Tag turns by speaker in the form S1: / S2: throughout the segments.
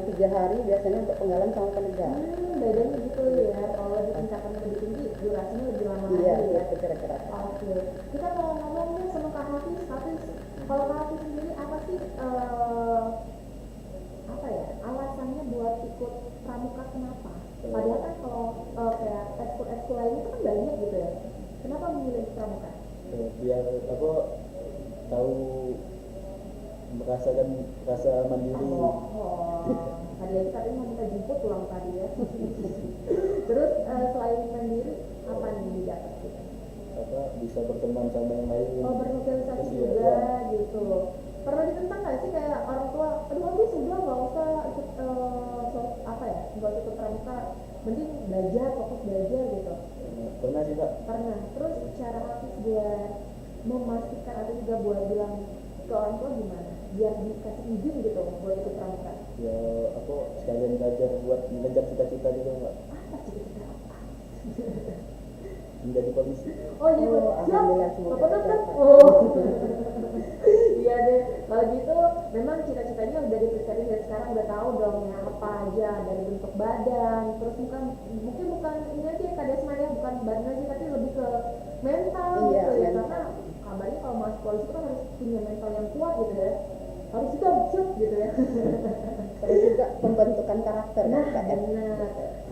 S1: 3 hari biasanya untuk penggalan sama penegak.
S2: Bedanya gitu ya, kalau di tingkatan lebih tinggi durasinya lebih lama
S1: Iya,
S2: lagi ya.
S1: itu kira-kira.
S2: Oke, kita mau ngomongin sama Kak Hafiz. Kalau Kak Hafiz sendiri apa sih apa ya alasannya buat ikut pramuka, kenapa? Padahal kan kalau kayak ekskul lainnya itu kan banyak gitu ya. Kenapa memilih pramuka?
S3: Biar apa tahu merasakan rasa mandiri.
S2: Tadi aja katanya mau minta jemput pulang tadi ya. Terus selain mandiri apa nih yang didapat gitu?
S3: Apa bisa berteman sama yang lain.
S2: Bersosialisasi juga
S3: ya.
S2: gitu. Pernah ditentang nggak sih kayak orang tua, aduh habis udah nggak usah ikut apa ya, nggak ikut pramuka, mending belajar, fokus belajar gitu.
S3: Pernah sih Kak.
S2: Pernah. Terus cara Hafiz buat memastikan atau juga buat bilang ke orang tua gimana biar dikasih izin gitu buat ikut pramuka?
S3: Ya apa sekalian belajar buat mengejar cita-cita juga Mbak.
S2: Apa cita-cita apa?
S3: Menjadi polisi.
S2: Oh iya,
S1: alhamdulillah semoga tercapai.
S2: Iya deh, kalau gitu memang cita-citanya udah dipersiapin dari sekarang, udah tahu dong ya apa aja dari bentuk badan, terus mungkin bukan ini aja Kak Desma ya, bukan badan aja tapi lebih ke mental
S1: Iya,
S2: gitu ya,
S1: mental.
S2: karena kabarnya kalau masuk polisi itu kan harus punya mental yang kuat gitu ya, harus siap gitu ya.
S1: Terus juga pembentukan karakter.
S2: Nah,
S1: Kak, ya.
S2: benar.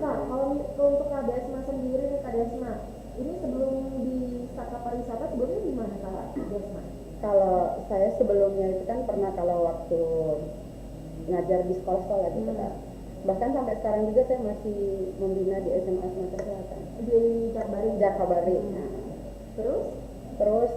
S2: Nah, kalau untuk Kak Desma sendiri nih Kak Desma, ini sebelum di Saka Pariwisata sebelumnya di mana Kak Desma?
S1: Kalau saya sebelumnya itu kan pernah kalau waktu ngajar di sekolah-sekolah gitu Kak. Bahkan sampai sekarang juga saya masih membina di SMA Sumatera Selatan.
S2: Di Jakbari.
S1: Jakabari. Nah, terus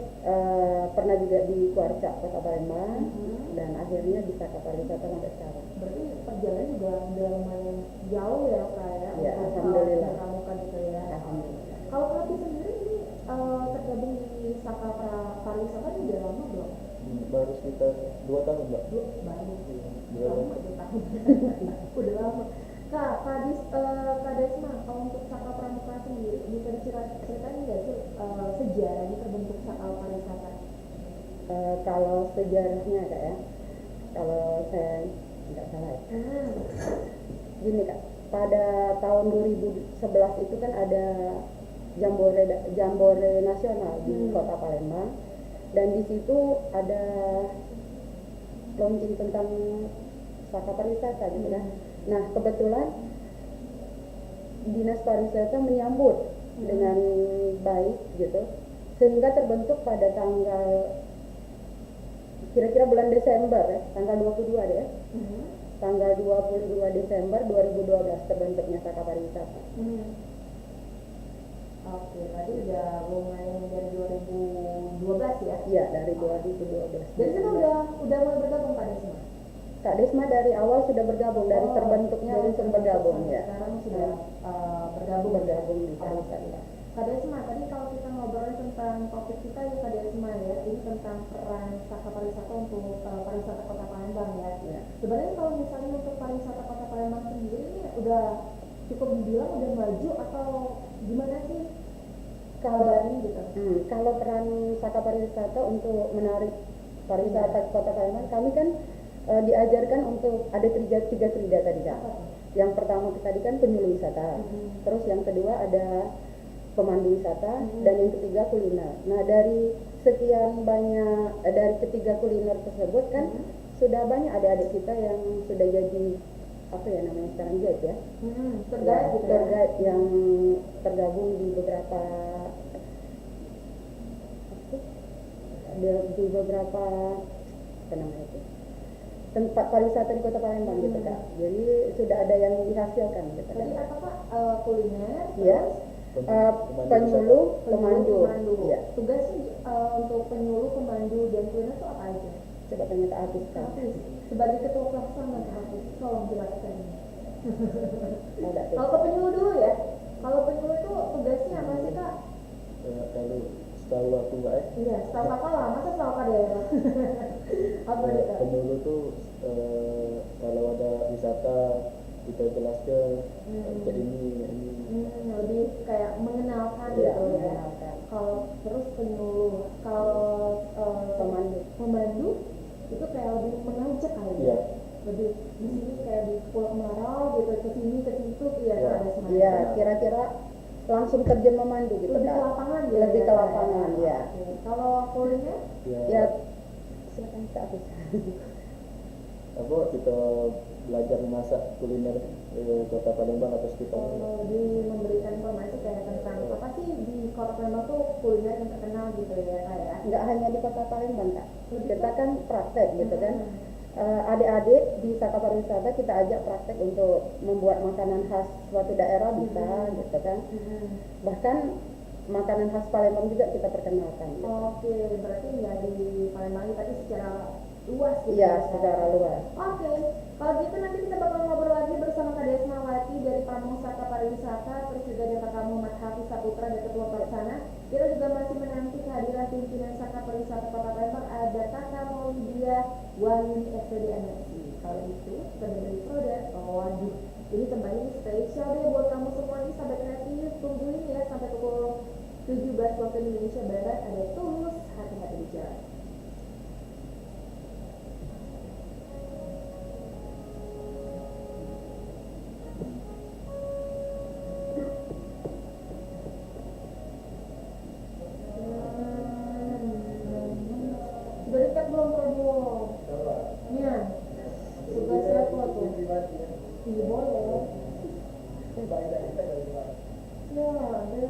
S1: pernah juga di Kuarca Kota Palembang dan akhirnya di Saka Pariwisata sampai sekarang.
S2: Berarti perjalanan juga udah lumayan jauh ya Kak ya?
S1: Ya,
S2: untuk
S1: alhamdulillah.
S2: pramuka gitu ya.
S1: Alhamdulillah.
S2: Kalau Kak sendiri ini tergabung di Saka Pariwisata ini udah lama belum?
S3: Baru sekitar 2 tahun Mbak.
S2: Baru.
S3: Dua
S2: Lama 2 tahun. Udah lama. Kak Desma, kalau untuk Saka Pramuka sendiri bisa diceritain nggak sih sejarahnya terbentuk Saka Pariwisata?
S1: Kalau sejarahnya Kak ya, kalau saya nggak salah ya. Gini Kak, pada tahun 2011 itu kan ada Jambore nasional di Kota Palembang, dan di situ ada launching tentang Saka Pariwisata gitu kan. Nah kebetulan Dinas Pariwisata menyambut dengan baik gitu, sehingga terbentuk pada tanggal kira-kira bulan Desember ya, tanggal 22 deh ya. Tanggal 22 Desember 2012 terbentuknya Saka Pariwisata.
S2: Oke, berarti udah lumayan dari 2012 ya?
S1: Iya, dari 2012.
S2: Jadi kita udah mulai bergabung Kak Desma?
S1: Kak Desma dari awal sudah bergabung, dari terbentuknya langsung bergabung ya.
S2: Sekarang sudah bergabung
S1: di Pariwisata.
S2: Kak Desma, tadi kalau kita ngobrolin tentang topik kita ya Kak Desma ya, ini tentang peran Saka Pariwisata untuk pariwisata Kota Palembang ya. Sebenarnya kalau misalnya untuk pariwisata Kota Palembang sendiri ini udah cukup dibilang udah maju atau gimana sih?
S1: Kalau peran Saka Pariwisata untuk menarik pariwisata ke Kota Palembang, kami kan diajarkan untuk ada tiga trida tadi Kak. Yang pertama tadi kan penyuluh wisata, terus yang kedua ada pemandu wisata, dan yang ketiga kuliner. Nah dari sekian banyak dari ketiga kuliner tersebut kan sudah banyak adik-adik kita yang sudah jadi apa ya namanya sekarang guide ya, tour guide yang tergabung di beberapa apa namanya itu tempat pariwisata di Kota Palembang gitu Kak. Jadi sudah ada yang dihasilkan gitu.
S2: Tadi apa Kak? Kuliner,
S1: ya, penyuluh, pemandu. Ya.
S2: Tugasnya untuk penyuluh, pemandu, dan kuliner itu apa aja?
S1: Coba tanya Kak Hafiz Kak.
S2: Sebagai ketua pelaksana Kak Hafiz, tolong jelaskan. Kalau ke penyuluh dulu ya. Kalau penyuluh itu tugasnya apa sih Kak?
S3: Kalau setahu aku Mbak ya.
S2: Iya, setahu Kakak lah, masa setahu Kak daerah? Apa nih Kak?
S3: Penyuluh tuh kalau ada wisata kita jelaskan kayak ini.
S2: Lebih kayak mengenalkan
S1: ya,
S2: gitu ya. Kalau terus penyuluh, kalau pemandu itu kayak lebih mengajak kali ya. lebih di sini kayak di Pulau Kemarau gitu, ke sini ke situ ya
S3: Iya.
S2: ada semuanya.
S1: Iya, kira-kira langsung terjun memandu gitu
S2: Lebih
S1: Kak.
S2: ke lapangan gitu.
S1: Lebih
S2: ya,
S1: ke
S2: Kak,
S1: lapangan, ya.
S2: Oke. Kalau kuliner
S1: Ya, silakan Kak Hafiz.
S3: Apa kita belajar masak kuliner kota Palembang atau sekitarnya.
S2: kalau di memberikan informasi kayak tentang apa sih di Kota Palembang tuh kuliner yang terkenal gitu ya Kak ya.
S1: Nggak hanya di kota Palembang Kak, kita kan praktek gitu kan.
S2: Hmm.
S1: Adik-adik di Saka Pariwisata kita ajak praktek untuk membuat makanan khas suatu daerah bisa gitu kan.
S2: Hmm.
S1: Bahkan makanan khas Palembang juga kita perkenalkan gitu.
S2: Oke, berarti nggak di Palembang tapi secara luas gitu
S1: Iya,
S2: ya, Kak?
S1: secara luas.
S2: Oke, kalau gitu nanti kita bakal ngobrol lagi bersama Kak Desmawati dari Pamong Saka Pariwisata, terus juga ada Kak Muhammad Hafiz Saputra dari Ketua Pelaksana. Kita juga masih menanti kehadiran pimpinan Saka Pariwisata Kota Palembang, ada Kakak Maulidia Wahyuni SPD MSI. Kalau itu sebagai produk, waduh, ini tempatnya spesial deh buat kamu semua nih sahabat kreatif. Tungguin ya sampai pukul 17 waktu Indonesia Barat, ada Tulus hati-hati di jalan. Sudah dekat belum Prabowo? Iya. Sudah siapa tuh? Iya boleh. Ya, ada.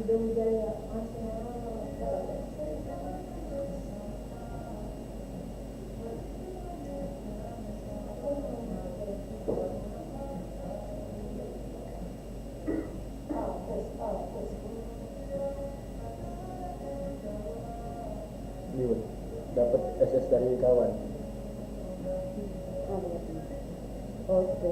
S2: Budaya
S3: Ini dapat SS dari kawan.
S1: Oh, oke.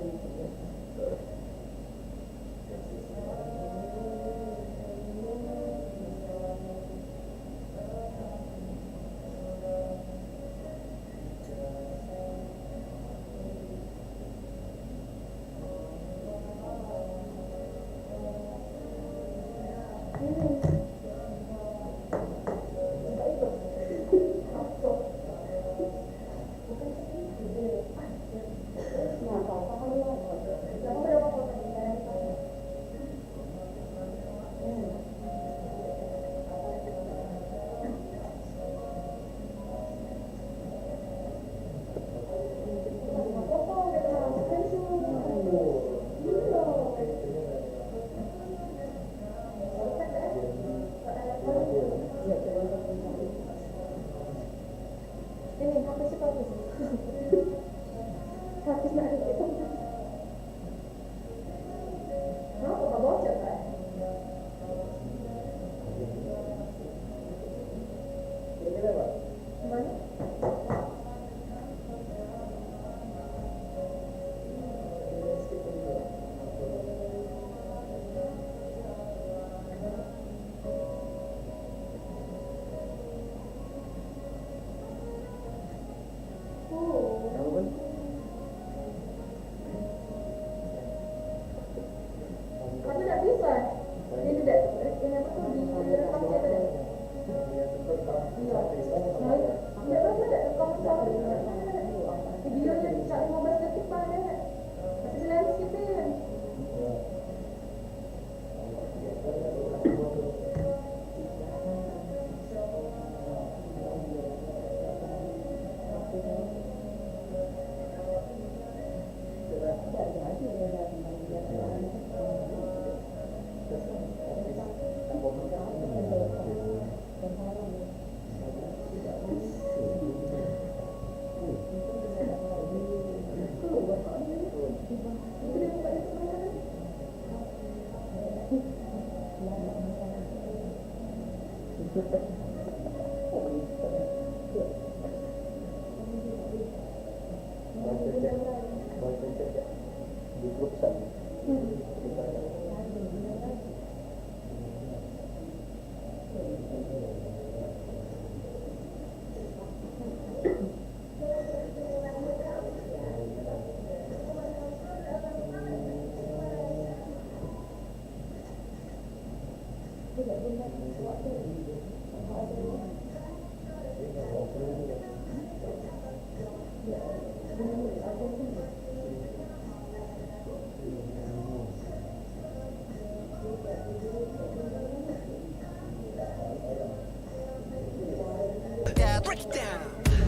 S4: Break it down.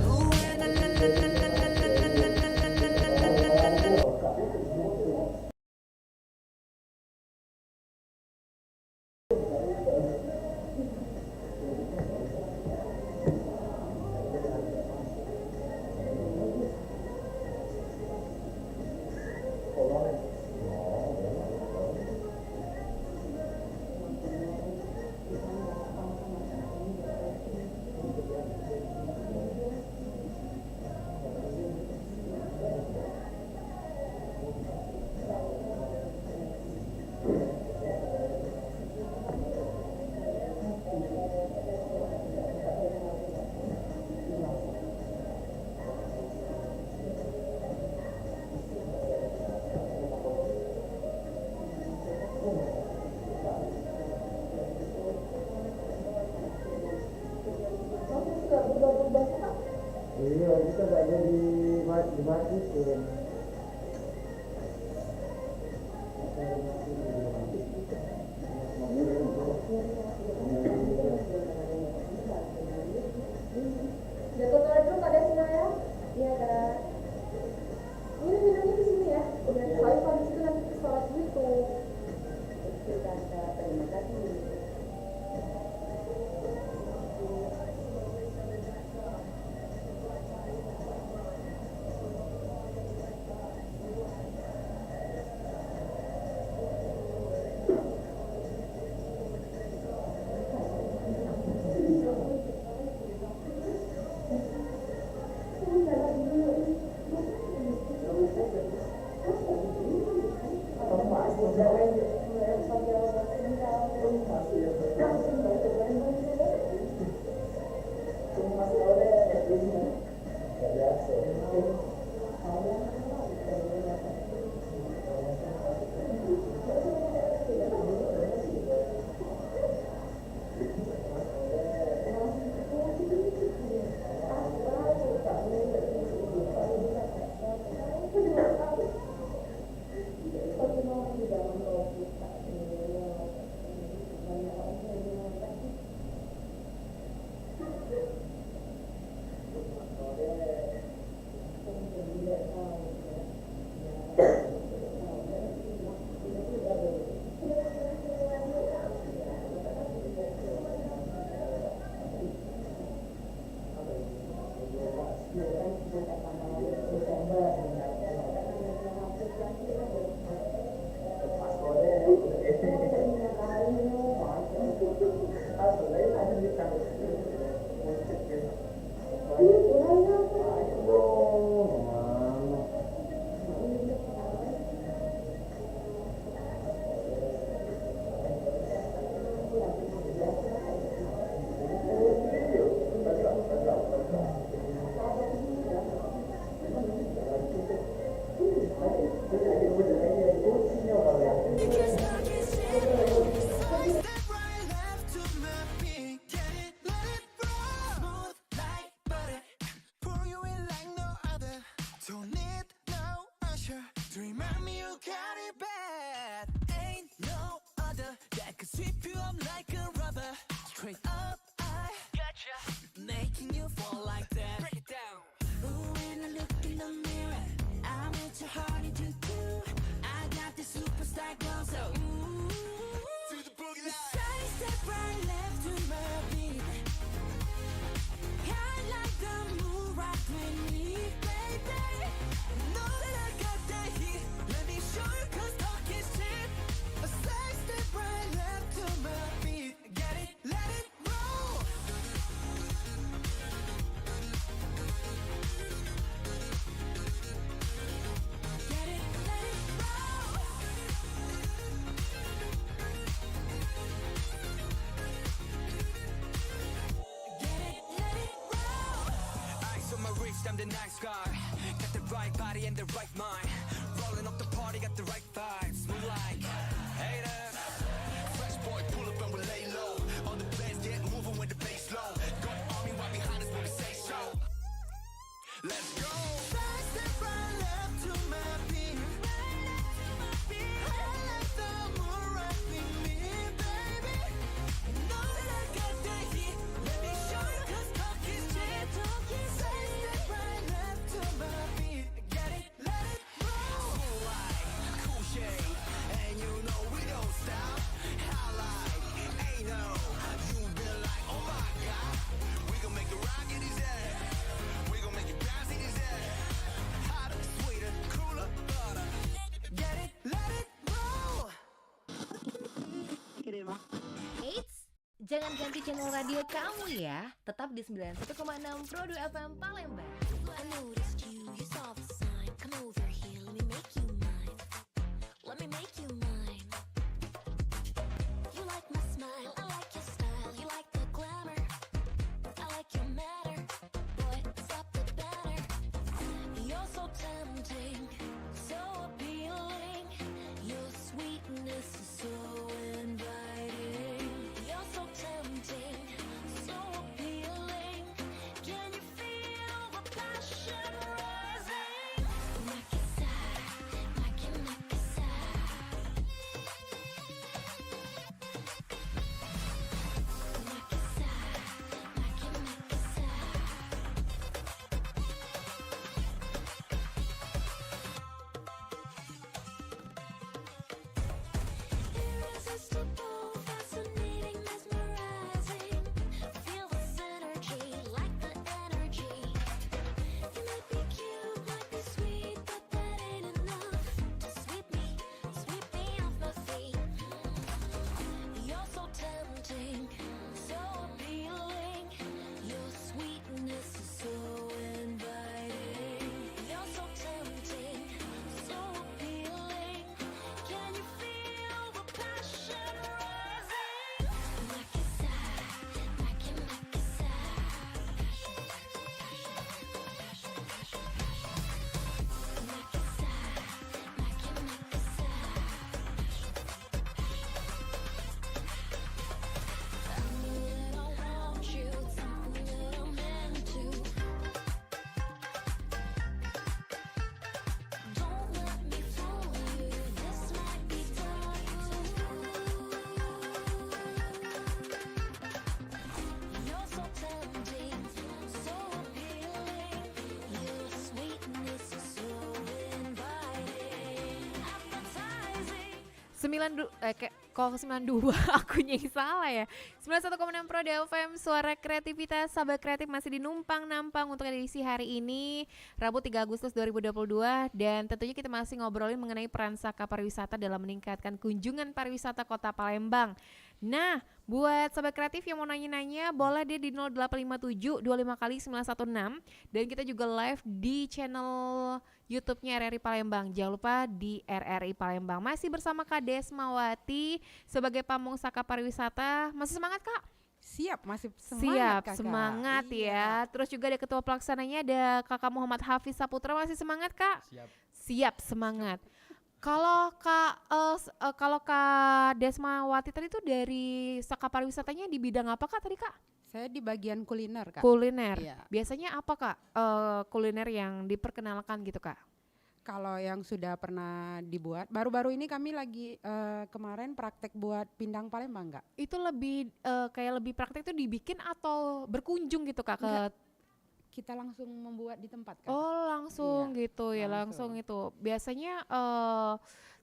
S4: Ooh, la, la, la, la, la, la, la, la, la, la.
S3: Iya, kita gak jadi dimatikan.
S2: Jatuh dulu Kak Desna ya. Iya Kak. Ini minumnya di sini ya. Udah saya habis itu nanti ke sholat gitu.
S1: Oke, Kakak, terima kasih.
S4: I'm the nice guy. Got the right body and the right mind. Rolling up the party, got the right vibes. Move like haters. Fresh boy, pull up and we lay low.
S5: Jangan ganti channel radio kamu ya. Tetap di 91,6 Pro 2 FM Palembang.
S6: I noticed you, you saw the sign. Come over here, let me make you mine. Let me make you mine. You like my smile, I like your style. You like the glamour, I like your manner. Boy, stop the banner. You're so tempting, so appealing. Your sweetness is so inviting. You're so tempting, so appealing. Can you feel the passion rising? Nakisar, makin nakisar. Nakisar, makin nakisar. Irresistible, fascinating, mesmerizing. Feel this energy, like the energy. You might be cute, might be sweet, but that ain't enough to sweep me off my feet. You're so tempting, so appealing. Your sweetness is so inviting. You're so tempting, so appealing. Can you feel the passion rising? Nakisar, makin nakisar. Nakisar, makin nakisar. Something that I want you, something that I'm into. Don't let me fool you, this might be You're so tempting, so appealing. Your sweetness is so inviting, appetizing.
S7: 92 akunya yang salah ya. 91,6 Pro FM, suara kreativitas sahabat kreatif masih dinumpang-nampang untuk edisi hari ini Rabu 3 Agustus 2022. Dan tentunya kita masih ngobrolin mengenai peran Saka Pariwisata dalam meningkatkan kunjungan pariwisata Kota Palembang. Nah, buat sahabat kreatif yang mau nanya-nanya boleh dia di 0857 25 kali 916. Dan kita juga live di channel YouTube-nya RRI Palembang. Jangan lupa di RRI Palembang. Masih bersama Kak Desmawati sebagai pamong Saka Pariwisata. Masih semangat Kak?
S8: Siap, masih semangat
S7: Siap,
S8: Kakak.
S7: semangat
S8: Iya.
S7: ya. Terus juga ada ketua pelaksananya ada Kakak Muhammad Hafiz Saputra. Masih semangat Kak?
S3: Siap.
S7: Siap, semangat. Kalau Kak Desmawati tadi tuh dari Saka Pariwisatanya di bidang apa Kak tadi Kak?
S8: Saya di bagian kuliner, Kak.
S7: Kuliner.
S8: Iya.
S7: Biasanya apa Kak kuliner yang diperkenalkan gitu Kak?
S8: Kalau yang sudah pernah dibuat, baru-baru ini kami lagi kemarin praktek buat pindang Palembang, Kak.
S7: Itu lebih kayak lebih praktek itu dibikin atau berkunjung gitu Kak ke
S8: Enggak. Kita langsung membuat di tempat, Kak.
S7: Oh langsung
S8: Iya,
S7: gitu ya langsung itu. Biasanya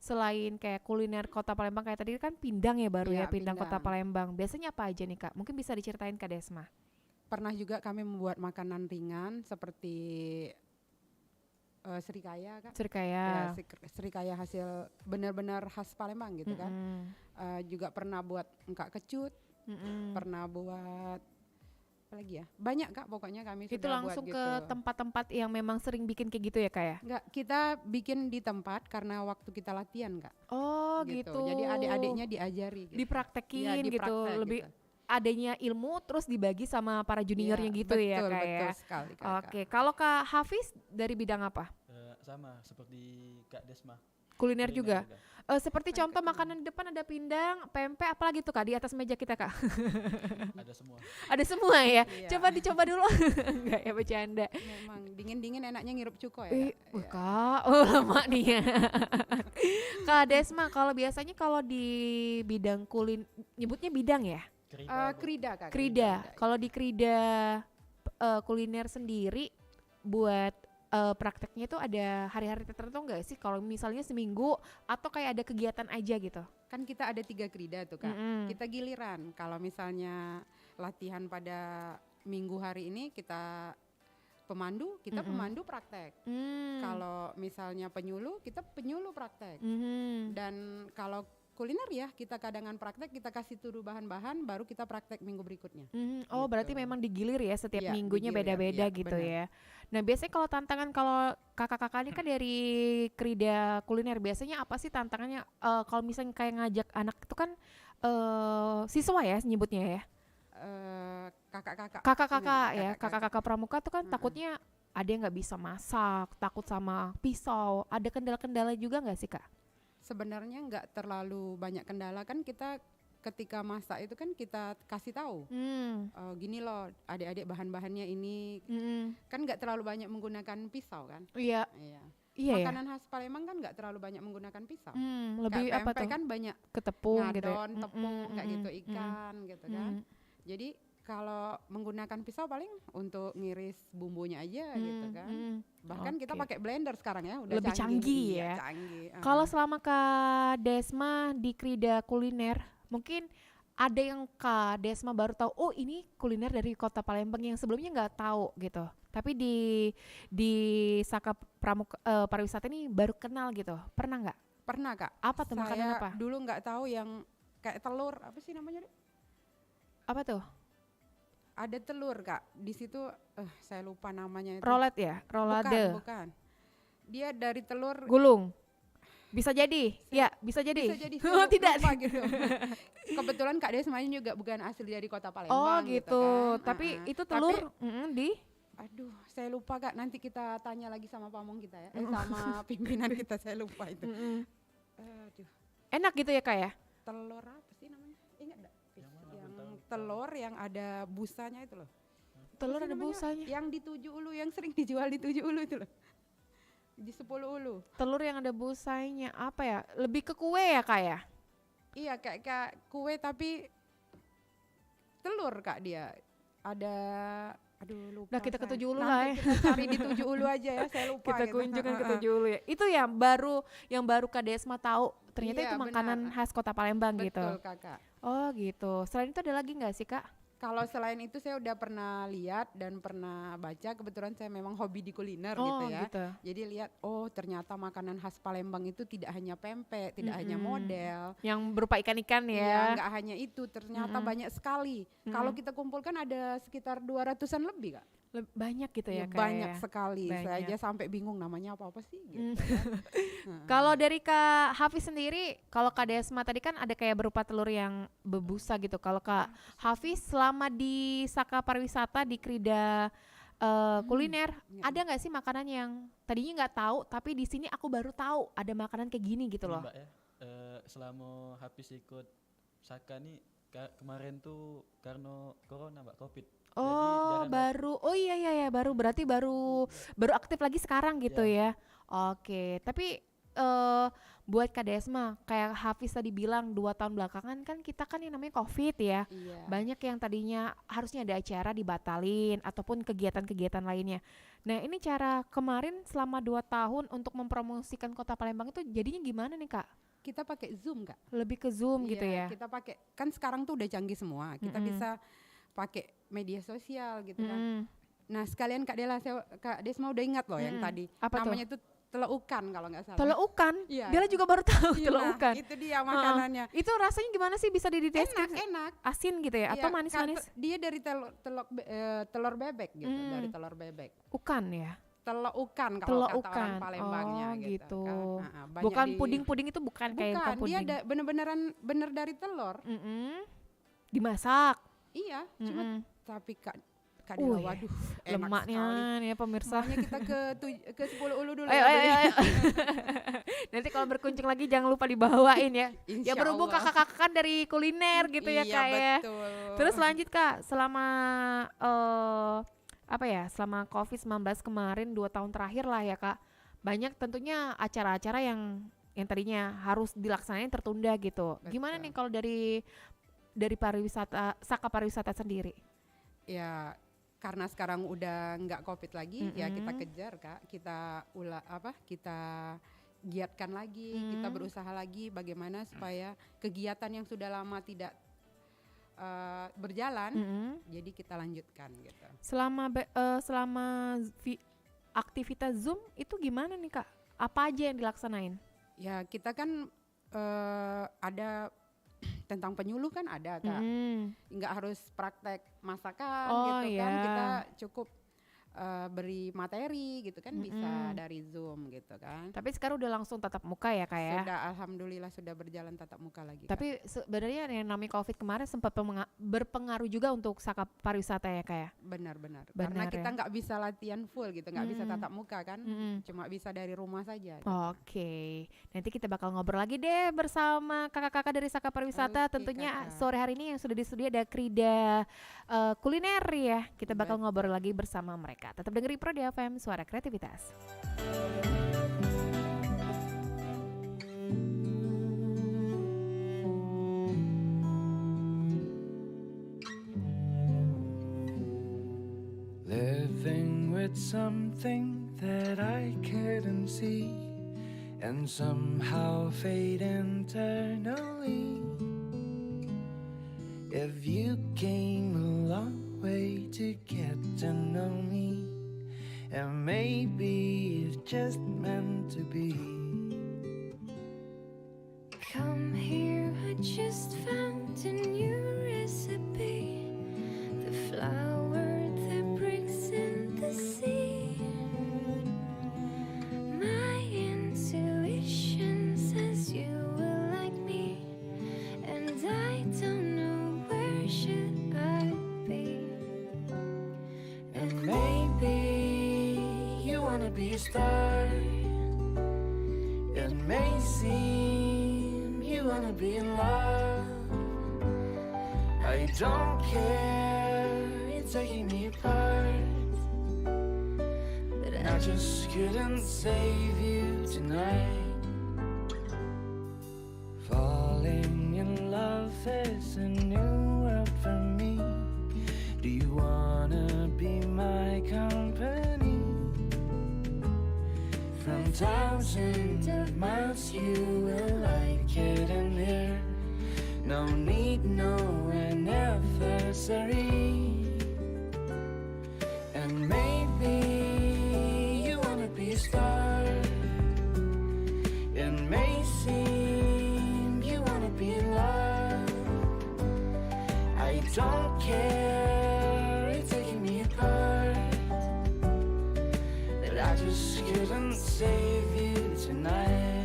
S7: selain kayak kuliner Kota Palembang kayak tadi kan pindang ya baru ya
S8: Iya,
S7: pindang Kota
S8: pindang.
S7: Palembang. Biasanya apa aja nih Kak? Mungkin bisa diceritain Kak Desma.
S8: Pernah juga kami membuat makanan ringan seperti serikaya, Kak.
S7: Serikaya.
S8: Ya, serikaya hasil benar-benar khas Palembang gitu kan. Juga pernah buat engkak kecut, pernah buat apa lagi ya? Banyak Kak, pokoknya kami
S7: Itu
S8: sudah
S7: langsung
S8: buat
S7: ke
S8: gitu.
S7: tempat-tempat yang memang sering bikin kayak gitu ya Kak ya?
S8: Enggak, kita bikin di tempat karena waktu kita latihan, Kak.
S7: Oh gitu.
S8: Jadi adik-adiknya diajari gitu.
S7: Dipraktekin
S8: Iya,
S7: gitu.
S8: dipraktek
S7: Lebih
S8: gitu.
S7: adanya ilmu terus dibagi sama para juniornya
S8: Iya,
S7: gitu ya
S8: betul,
S7: Kak ya?
S8: betul sekali, Kak.
S7: Oke, kalau Kak Hafiz dari bidang apa?
S3: Sama seperti Kak Desma.
S7: Kuliner juga. Seperti contoh makanan di depan ada pindang, pempek, apalagi tuh Kak di atas meja kita Kak?
S3: Ada semua.
S7: Ada semua ya?
S8: Iya.
S7: Coba dicoba dulu. Enggak ya bercanda.
S8: Memang dingin-dingin enaknya ngirup cuko ya.
S7: Ih,
S8: Kak? Iya.
S7: Kak, oh lama nih ya. Kak Desma, kalau biasanya kalau di bidang nyebutnya bidang ya?
S8: Krida, Kak.
S7: Krida. Kalau di Krida kuliner sendiri buat prakteknya itu ada hari-hari tertentu nggak sih? Kalau misalnya seminggu atau kayak ada kegiatan aja gitu?
S8: Kan kita ada 3 krida tuh, Kak. Kita giliran. Kalau misalnya latihan pada minggu hari ini kita pemandu, kita pemandu praktek. Kalau misalnya penyuluh, kita penyuluh praktek. Dan kalau kuliner ya kita kadangan praktek, kita kasih dulu bahan-bahan, baru kita praktek minggu berikutnya.
S7: Oh, berarti
S8: Gitu.
S7: memang digilir ya setiap
S8: Iya,
S7: minggunya
S8: digilir,
S7: beda-beda
S8: iya,
S7: gitu
S8: benar.
S7: ya. Nah, biasanya kalau tantangan kalau kakak-kakak ini kan dari Krida Kuliner, biasanya apa sih tantangannya kalau misalnya kayak ngajak anak itu kan siswa ya nyebutnya ya.
S8: Kakak-kakak.
S7: Kakak-kakak
S8: Ini,
S7: ya, kakak-kakak pramuka tuh kan
S8: Mm-mm.
S7: takutnya ada yang nggak bisa masak, takut sama pisau. Ada kendala-kendala juga nggak sih, Kak?
S8: Sebenarnya nggak terlalu banyak kendala kan, kita ketika masak itu kan kita kasih tahu. Gini loh adik-adik bahan-bahannya ini, kan nggak terlalu banyak menggunakan pisau kan.
S7: Iya.
S8: Iya.
S7: Iya ya.
S8: Makanan khas Palembang kan nggak terlalu banyak menggunakan pisau.
S7: Lebih
S8: Kayak
S7: apa
S8: pempek
S7: tuh?
S8: kan banyak
S7: Ketepung gitu ya.
S8: ngadon, tepung kayak gitu, ikan gitu kan. Jadi kalau menggunakan pisau paling untuk ngiris bumbunya aja gitu kan. Bahkan kita
S7: Oke.
S8: pakai blender sekarang ya, udah
S7: Lebih canggih
S8: Iya,
S7: ya.
S8: canggih.
S7: Kalau selama Kak Desma di Krida Kuliner, mungkin ada yang Kak Desma baru tahu, oh ini kuliner dari kota Palembang yang sebelumnya nggak tahu gitu. Tapi di Saka Pramuka pariwisata ini baru kenal gitu. Pernah nggak?
S8: Pernah Kak.
S7: Apa tuh makanan
S8: Saya
S7: apa?
S8: dulu nggak tahu yang kayak telur, apa sih namanya Dek?
S7: Apa tuh?
S8: Ada telur Kak. Di situ saya lupa namanya itu.
S7: Rolet ya? Rolade.
S8: Bukan. Dia dari telur.
S7: Gulung. Bisa jadi? Ya, bisa jadi.
S8: Bisa jadi
S7: Oh,
S8: saya
S7: tidak.
S8: lupa gitu. Kebetulan Kak Desma juga bukan asli dari kota
S7: Oh
S8: Palembang
S7: gitu.
S8: kan.
S7: Tapi itu
S8: Tapi,
S7: telur di
S8: aduh, saya lupa Kak. Nanti kita tanya lagi sama pamong kita ya. Sama pimpinan kita, saya lupa itu. Aduh,
S7: enak gitu ya Kak ya?
S8: telur apa sih namanya? Ingat enggak? Yang telur yang ada busanya itu loh.
S7: Telur
S8: Apa sih
S7: ada
S8: namanya?
S7: busanya.
S8: Yang di 7 ulu, yang sering dijual di 7 ulu itu loh. Di 10 ulu.
S7: Telur yang ada busanya apa ya? Lebih ke kue ya Kak ya?
S8: Iya, kayak kue tapi telur Kak dia. Ada, aduh lupa.
S7: Udah kita ke
S8: saya.
S7: 7 ulu
S8: Nanti
S7: lah ya.
S8: kita cari di 7 ulu aja ya, saya lupa
S7: Kita
S8: gitu.
S7: kunjungan ke
S8: Heeh.
S7: 7 ulu ya. Itu yang baru Kak Desma tahu. Ternyata
S8: Iya,
S7: itu makanan
S8: benar.
S7: khas Kota Palembang gitu.
S8: Betul Kakak.
S7: Oh gitu. Selain itu ada lagi nggak sih Kak?
S8: Kalau selain itu saya udah pernah lihat dan pernah baca, kebetulan saya memang hobi di kuliner gitu
S7: Oh
S8: ya.
S7: gitu.
S8: Jadi lihat, oh ternyata makanan khas Palembang itu tidak hanya pempek, tidak hanya model.
S7: Yang berupa ikan-ikan
S8: Iya,
S7: ya.
S8: nggak hanya itu, ternyata banyak sekali. Kalau kita kumpulkan ada sekitar 200-an lebih Kak.
S7: Banyak gitu ya
S8: Ya,
S7: Kak
S8: banyak
S7: ya?
S8: sekali. Saya
S7: Banyak.
S8: aja sampai bingung namanya apa-apa sih gitu.
S7: Kalau dari Kak Hafiz sendiri, kalau Kak Desma tadi kan ada kayak berupa telur yang berbusa gitu. Kalau Kak Hafiz selama di Saka Pariwisata di Krida Kuliner, ada nggak sih makanan yang tadinya nggak tahu, tapi di sini aku baru tahu ada makanan kayak gini gitu
S3: Ini,
S7: loh.
S3: Mbak ya, selama habis ikut Saka nih kemarin tuh karena corona Mbak, Covid. Jadi
S7: Oh
S3: jarang
S7: baru, oh iya baru berarti baru aktif lagi sekarang gitu ya. Oke, tapi buat Kak Desma, kayak Hafiz tadi bilang 2 tahun belakangan kan kita kan yang namanya COVID ya.
S8: Iya.
S7: Banyak yang tadinya harusnya ada acara dibatalin ataupun kegiatan-kegiatan lainnya. Nah ini cara kemarin selama 2 tahun untuk mempromosikan Kota Palembang itu jadinya gimana nih Kak?
S8: Kita pakai Zoom Kak.
S7: Lebih ke Zoom gitu
S8: Iya,
S7: ya?
S8: kita pakai, kan sekarang tuh udah canggih semua. Kita bisa pakai media sosial gitu kan. Nah sekalian Kak Desma udah ingat loh yang tadi.
S7: Apa tuh?
S8: Namanya tuh teleukan kalau nggak salah.
S7: Teleukan?
S8: Iya.
S7: Bella juga baru tahu
S8: Iya,
S7: teleukan.
S8: itu dia makanannya.
S7: Itu rasanya gimana sih, bisa dideskripsi?
S8: Enak.
S7: Asin gitu ya? Atau
S8: Iya,
S7: manis-manis?
S8: Dia dari telur bebek gitu, dari telur bebek.
S7: Ukan ya?
S8: Teleukan kalau kata
S7: Teleukan.
S8: orang Palembangnya
S7: Oh,
S8: gitu.
S7: gitu.
S8: Kan. Banyak
S7: Bukan
S8: di-
S7: puding-puding itu bukan kayak
S8: Bukan,
S7: bukan
S8: dia
S7: puding.
S8: bener dari telur.
S7: Dimasak.
S8: Iya, cuma tapi Kak
S7: Wih,
S8: Dela, waduh, enak
S7: lemaknya
S8: sekali.
S7: nih ya pemirsa.
S8: Makanya kita ke 10 ulu dulu
S7: Ayo,
S8: ya,
S7: ayo,
S8: beli.
S7: ayo. Nanti kalau berkunjung lagi jangan lupa dibawain ya. Ya
S8: Insya
S7: berhubung
S8: Allah.
S7: kakak-kakak kan dari kuliner gitu ya
S8: Iya,
S7: Kak ya.
S8: betul.
S7: Terus lanjut Kak, selama selama COVID-19 kemarin 2 tahun terakhir lah ya Kak, banyak tentunya acara-acara yang tadinya harus dilaksanain tertunda gitu. Gimana
S8: Betul.
S7: nih kalau dari pariwisata, Saka Pariwisata sendiri?
S8: Ya karena sekarang udah nggak COVID lagi, ya kita kejar Kak, kita giatkan lagi, kita berusaha lagi bagaimana supaya kegiatan yang sudah lama tidak berjalan, jadi kita lanjutkan gitu.
S7: Selama aktivitas Zoom itu gimana nih Kak? Apa aja yang dilaksanain?
S8: Ya kita kan ada tentang penyuluh kan ada Kak. Nggak harus praktek masakan gitu kan, kita cukup beri materi gitu kan, bisa dari Zoom gitu kan.
S7: Tapi sekarang udah langsung tatap muka ya Kak ya?
S8: Sudah, alhamdulillah sudah berjalan tatap muka lagi.
S7: Tapi sebenarnya yang namanya COVID kemarin sempat berpengaruh juga untuk Saka pariwisata ya Kak ya?
S8: Benar. Karena kita nggak bisa latihan full gitu, nggak bisa tatap muka kan, cuma bisa dari rumah saja.
S7: Oke, nanti kita bakal ngobrol lagi deh bersama kakak-kakak dari Saka Pariwisata. Tentunya sore hari ini yang sudah di studio ada Krida Kuliner ya. Kita bakal ngobrol lagi bersama mereka. Tetap dengerin Pro FM, Suara Kreativitas.
S9: Living with something that I couldn't see and somehow fade internally. If you came a long way to get to know me, and maybe it's just meant to be.
S6: Come here, I just found a new recipe. The flower that breaks in the sea. My intuition says you will like me, and I don't know where should I be.
S9: And maybe you wanna be a star. It may seem you wanna be in love. I don't care, it's taking me apart, but I just couldn't save you tonight. Falling in love is a new world for me. Do you wanna be my company? From thousands of miles you will like it in here. No need, no unnecessary. And maybe you wanna be a star. It may seem you wanna be in love. I don't care, it's taking me apart, but I just couldn't save you tonight.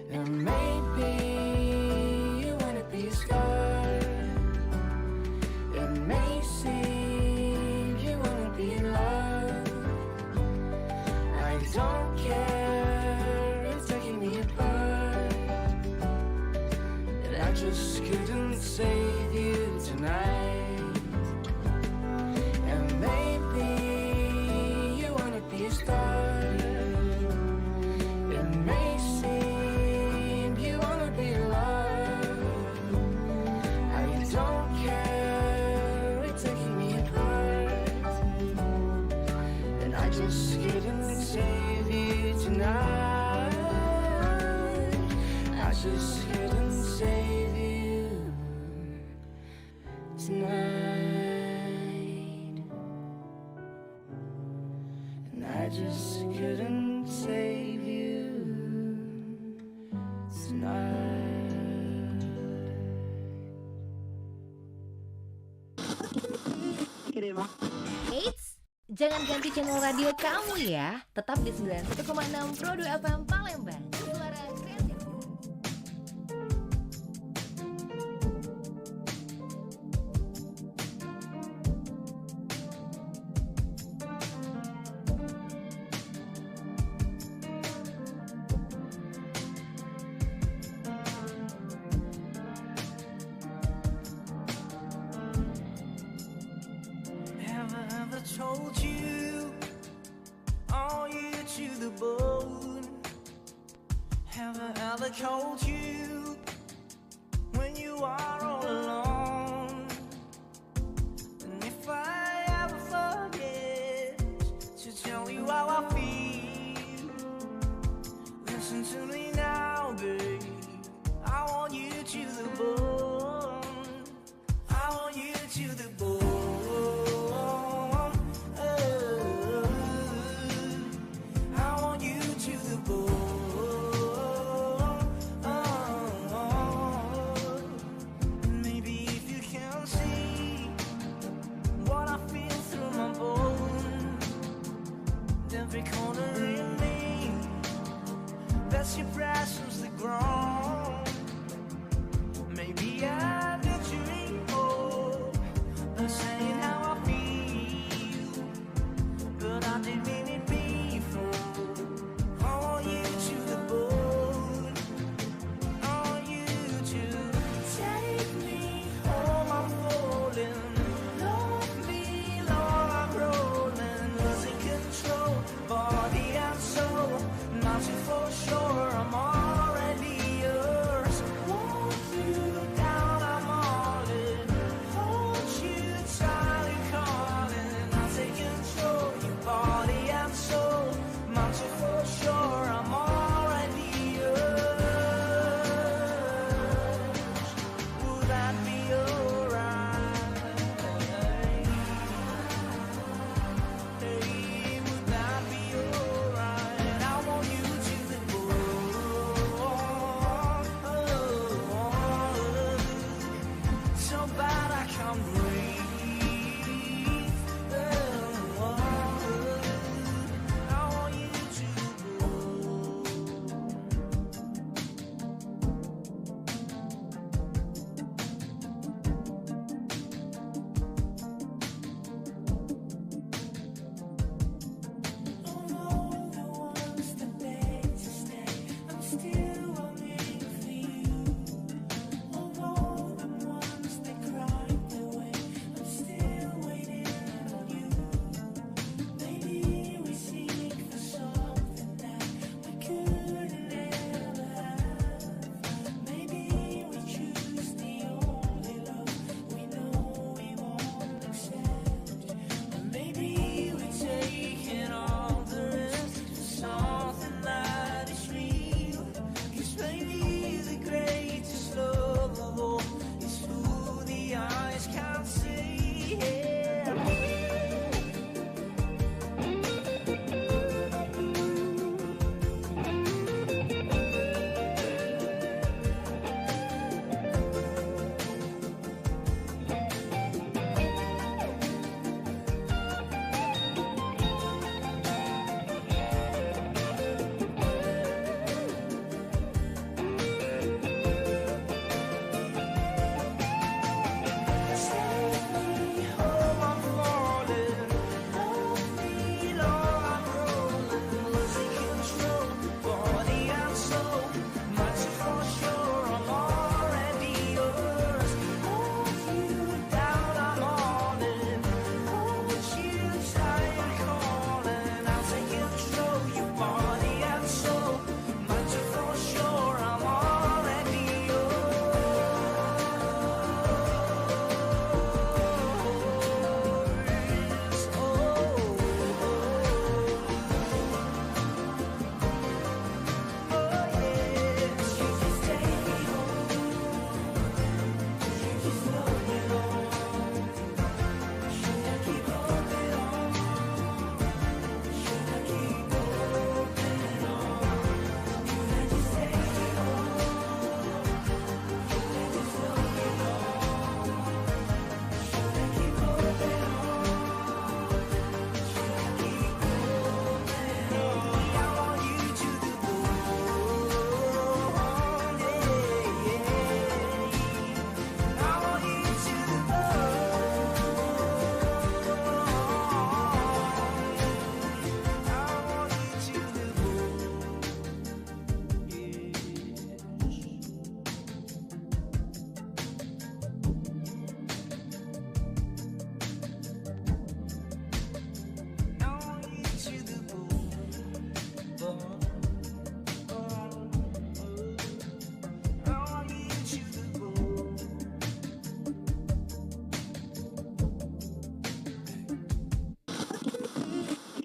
S9: And maybe you wanna be a star. It may seem you wanna be in love. I don't care, it's taking me apart, but I just couldn't save you tonight. And maybe you wanna be a star. It may seem you wanna be in love. I don't care, it's taking me apart, and I just couldn't save you tonight. I just couldn't save you tonight. And I just couldn't save you tonight.
S5: Eits, jangan ganti channel radio kamu ya. Tetap di 91,6 Pro 2 FM Palembang. Suara kreatif.
S9: Have I ever told you all you to the bone? Have I ever told you when you are all alone? And if I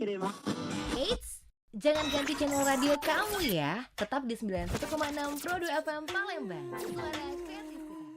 S5: Eits, jangan ganti channel radio kamu ya. Tetap di 91,6 Pro 2 FM Palembang. Suara kreativitas.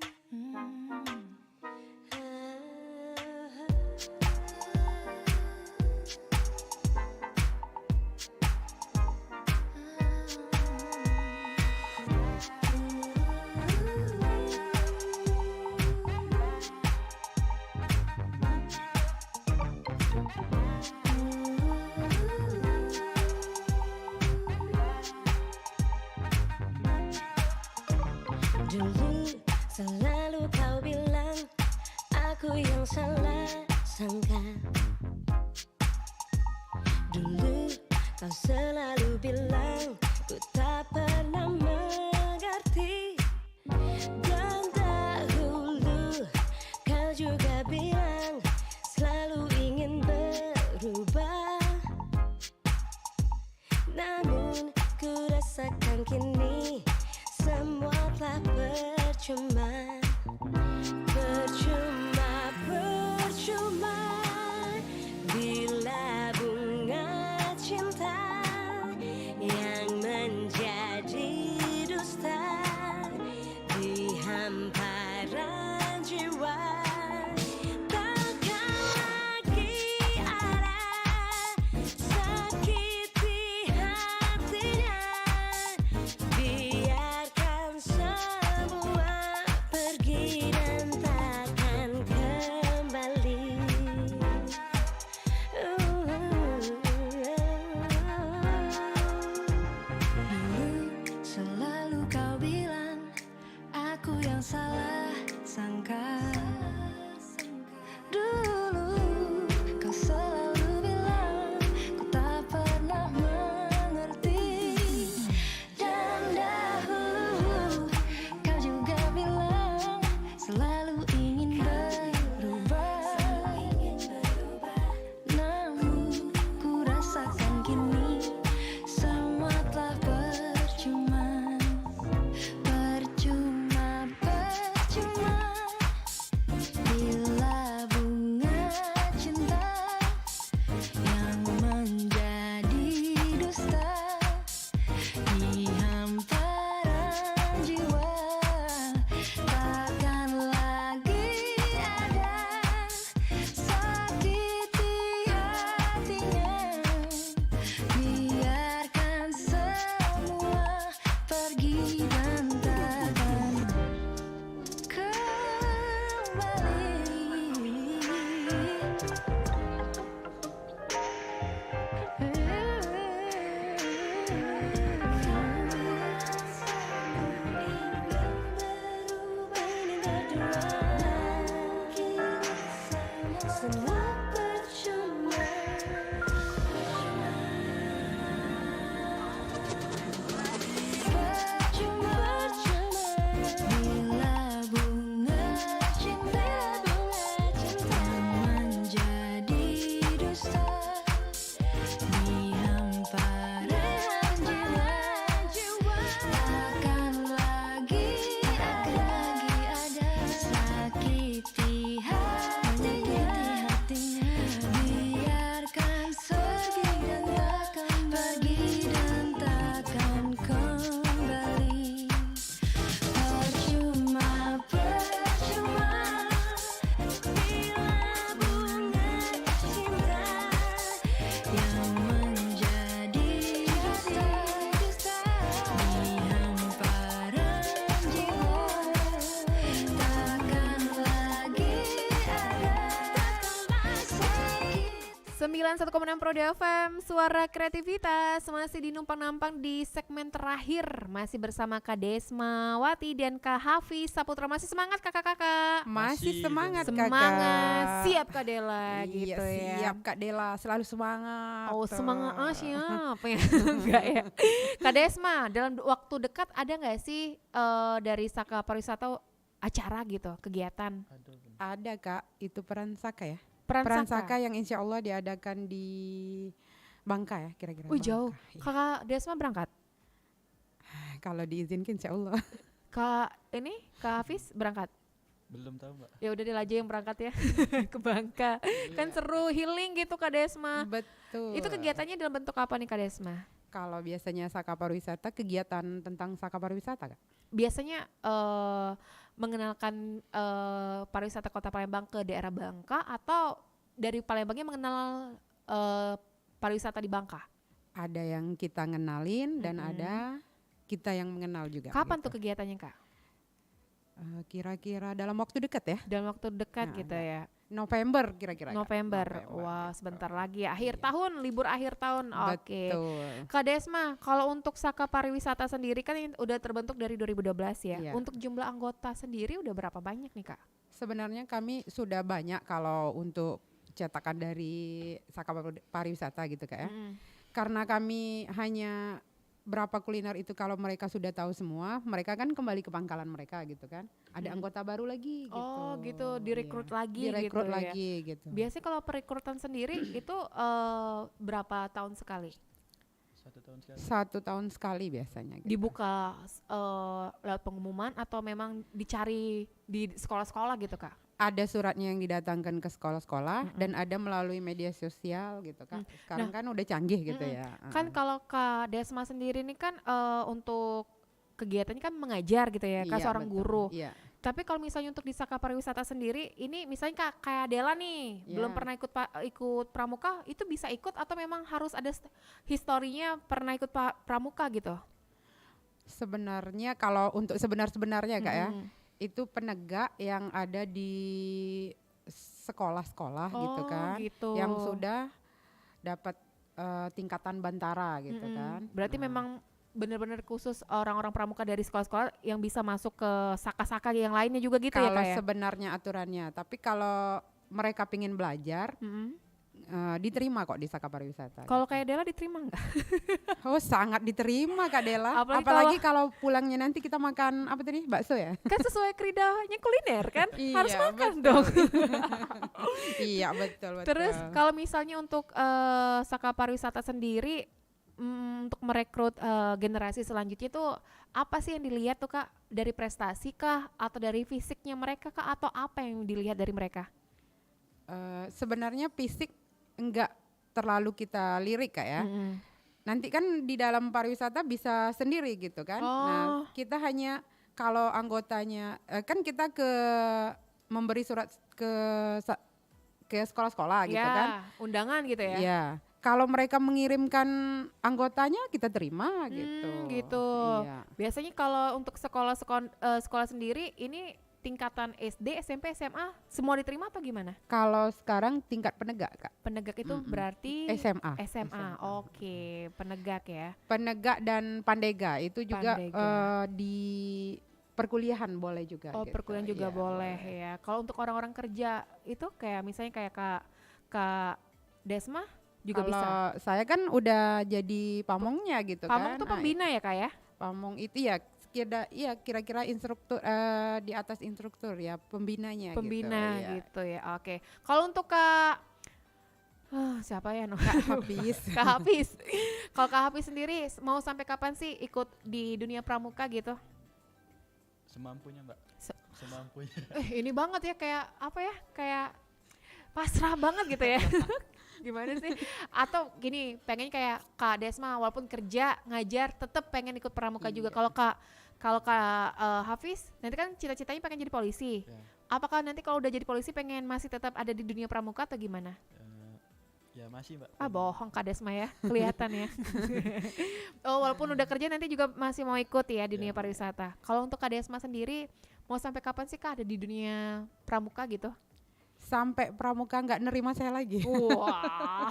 S6: Dulu selalu kau bilang aku yang salah sangka. Dulu kau selalu bilang ku tak pernah mengerti. Dan dahulu kau juga bilang selalu ingin berubah. Namun ku rasakan kini semua telah percuma, percuma, percuma. Bila bunga cinta yang menjadi dusta di hamparan jiwa, takkan lagi ada sakiti hatinya. Biarkan semua pergi dan takkan kembali. Dulu selalu kau bilang aku yang salah sangka. Dulu kau selalu bilang ku tak pernah mengerti. Dan dahulu kau juga bilang selalu ingin berubah. Namun ku rasakan kini semua telah percuma, percuma, percuma. Bila bunga cinta yang menjadi dusta di hamparan jiwa, takkan lagi ada sakiti hatinya. Biarkan semua pergi dan takkan semua percuma. Percuma, bila bunga cinta menjadi dusta di hamparan jiwa, takkan lagi ada sakiti hatinya. Biarkan pergi dan takkan kembali. Percuma, percuma. Bila bunga cinta yang menjadi dusta di hamparan jiwa, takkan lagi ada sakit.
S7: 91,6 Pro FM, suara kreativitas. Masih di numpang-nampang di segmen terakhir. Masih bersama Kak Desma Wati dan Kak Hafiz Saputra. Masih semangat kakak-kakak?
S8: Masih semangat kakak.
S7: Semangat, siap Kak Dela gitu ya.
S8: Siap Kak Dela, selalu semangat.
S7: Oh semangat, siap ya. Enggak ya. Kak Desma, dalam waktu dekat ada nggak sih dari Saka Pariwisata acara gitu, kegiatan?
S8: Ada Kak, itu peran Saka ya.
S7: Peran
S8: Saka yang insya Allah diadakan di Bangka ya kira-kira.
S7: Jauh.
S8: Iya.
S7: Kakak Desma berangkat?
S8: Kalau diizinkan insya Allah.
S7: Kak Hafiz berangkat?
S3: Belum tahu Mbak.
S7: Ya udah deh aja yang berangkat ya ke Bangka. Kan seru healing gitu Kak Desma.
S8: Betul.
S7: Itu kegiatannya dalam bentuk apa nih Kak Desma?
S8: Kalau biasanya Saka Pariwisata, kegiatan tentang Saka Pariwisata Kak?
S7: Biasanya mengenalkan pariwisata Kota Palembang ke daerah Bangka atau dari Palembangnya mengenal pariwisata di Bangka?
S8: Ada yang kita ngenalin dan ada kita yang mengenal juga.
S7: Kapan
S8: gitu.
S7: tuh kegiatannya Kak?
S8: Kira-kira dalam waktu dekat ya?
S7: Dalam waktu dekat
S8: Nah,
S7: gitu ya.
S8: November kira-kira. Kak.
S7: November. Wah,
S8: gitu.
S7: sebentar lagi ya. Akhir tahun, libur akhir tahun. Oke.
S8: Betul.
S7: Kak Desma, kalau untuk Saka Pariwisata sendiri kan udah terbentuk dari 2012 ya.
S8: Iya.
S7: Untuk jumlah anggota sendiri udah berapa banyak nih Kak?
S8: Sebenarnya kami sudah banyak kalau untuk cetakan dari Saka Pariwisata gitu Kak ya. Karena kami hanya berapa kuliner itu kalau mereka sudah tahu semua, mereka kan kembali ke pangkalan mereka gitu kan. Ada anggota baru lagi gitu.
S7: Oh gitu, direkrut lagi
S8: Direkrut
S7: gitu
S8: lagi
S7: ya.
S8: gitu.
S7: Biasanya kalau perekrutan sendiri itu berapa tahun sekali?
S3: 1 tahun sekali.
S8: 1 tahun sekali biasanya gitu.
S7: Dibuka lewat pengumuman atau memang dicari di sekolah-sekolah gitu Kak?
S8: Ada suratnya yang didatangkan ke sekolah-sekolah dan ada melalui media sosial gitu Kak. Sekarang kan udah canggih gitu ya.
S7: Kan kalau Kak Desma sendiri ini kan untuk kegiatannya kan mengajar gitu ya, Kak
S8: Iya,
S7: seorang
S8: betul.
S7: guru.
S8: Iya.
S7: Tapi kalau misalnya untuk di Saka Pariwisata sendiri, ini misalnya kayak Dela nih,
S8: Iya.
S7: belum pernah ikut pramuka, itu bisa ikut atau memang harus ada historinya pernah ikut pramuka gitu?
S8: Sebenarnya kalau untuk sebenarnya Kak ya, itu penegak yang ada di sekolah-sekolah gitu kan,
S7: gitu.
S8: yang sudah dapat tingkatan bantara gitu kan.
S7: Berarti memang benar-benar khusus orang-orang pramuka dari sekolah-sekolah yang bisa masuk ke saka-saka yang lainnya juga gitu ya
S8: Kalau
S7: Kak ya?
S8: sebenarnya aturannya, tapi kalau mereka pingin belajar, diterima kok di Saka Pariwisata.
S7: Kalau kayak Dela diterima nggak?
S8: Oh sangat diterima Kak Dela.
S7: Apalagi
S8: Apalagi kalau pulangnya nanti kita makan apa tadi, bakso ya?
S7: Kan sesuai keridahnya kuliner kan, harus
S8: Iya,
S7: makan
S8: betul.
S7: dong.
S8: Iya betul.
S7: Terus kalau misalnya untuk Saka Pariwisata sendiri untuk merekrut generasi selanjutnya itu apa sih yang dilihat tuh Kak? Dari prestasi kah atau dari fisiknya mereka kah atau apa yang dilihat dari mereka?
S8: Sebenarnya fisik enggak terlalu kita lirik Kak ya. Nanti kan di dalam pariwisata bisa sendiri gitu kan. Nah, kita hanya kalau anggotanya kan kita memberi surat ke sekolah-sekolah gitu kan.
S7: Undangan gitu ya.
S8: Iya. Kalau mereka mengirimkan anggotanya kita terima gitu.
S7: Gitu.
S8: Iya.
S7: Biasanya kalau untuk sekolah sendiri ini tingkatan SD, SMP, SMA semua diterima atau gimana?
S8: Kalau sekarang tingkat penegak Kak.
S7: Penegak itu berarti
S8: SMA.
S7: SMA. Oke, penegak ya.
S8: Penegak dan pandega itu juga
S7: Pandega.
S8: di perkuliahan boleh juga.
S7: Oh,
S8: gitu.
S7: perkuliahan juga
S8: Iya,
S7: boleh ya. Kalau untuk orang-orang kerja itu kayak misalnya kayak Kak Desma juga
S8: Kalau
S7: bisa.
S8: saya kan udah jadi pamongnya gitu
S7: Pamong
S8: kan.
S7: tuh pembina ya Kak ya?
S8: Pamong itu ya kira-kira instruktur di atas instruktur ya pembinanya
S7: Pembina
S8: gitu.
S7: gitu ya. Oke. Kalau untuk Kak siapa ya no?
S8: Kak Hafiz.
S7: Kak Hafiz. Kalau Kak Hafiz sendiri mau sampai kapan sih ikut di dunia pramuka gitu?
S3: Semampunya Mbak. Semampunya.
S7: Ini banget ya kayak apa ya? Kayak pasrah banget gitu ya. Gimana sih? Atau gini, pengen kayak Kak Desma walaupun kerja, ngajar tetap pengen ikut pramuka juga. Kalau Kak Hafiz nanti kan cita-citanya pengen jadi polisi. Apakah nanti kalau udah jadi polisi pengen masih tetap ada di dunia pramuka atau gimana?
S3: Ya masih Mbak.
S7: Bohong Kak Desma ya, kelihatan ya. Oh, walaupun udah kerja nanti juga masih mau ikut ya di dunia pariwisata. Kalau untuk Kak Desma sendiri mau sampai kapan sih Kak ada di dunia pramuka gitu?
S8: Sampai pramuka nggak nerima saya lagi.
S7: Wah,